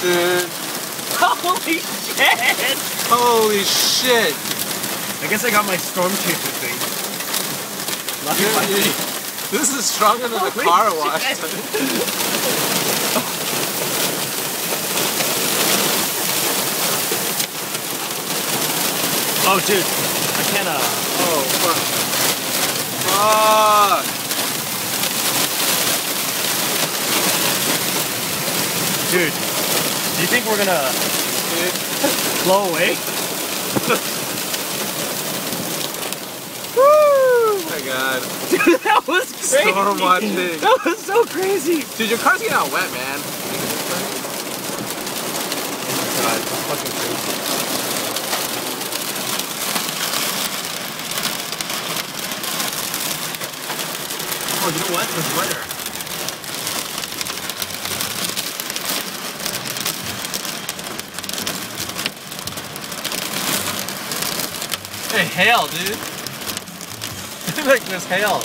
Dude. Holy shit! Holy shit. I guess I got my storm chaser thing. This is stronger than the Holy car wash. Oh, dude. I can't, Oh, fuck. Fuck. Dude, do you think we're gonna blow away? Woo! Oh my god. Dude, that was crazy. Storm watching. That was so crazy. Dude, your car's getting all wet, man. Oh my god, that's fucking crazy. Oh, you know what? There's weather. Hey, hail, dude. Look, there's hail.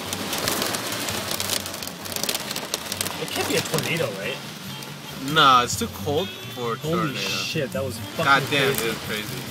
It can't be a tornado, right? Nah, it's too cold for a tornado. Holy shit, that was fucking God damn, crazy. it was crazy.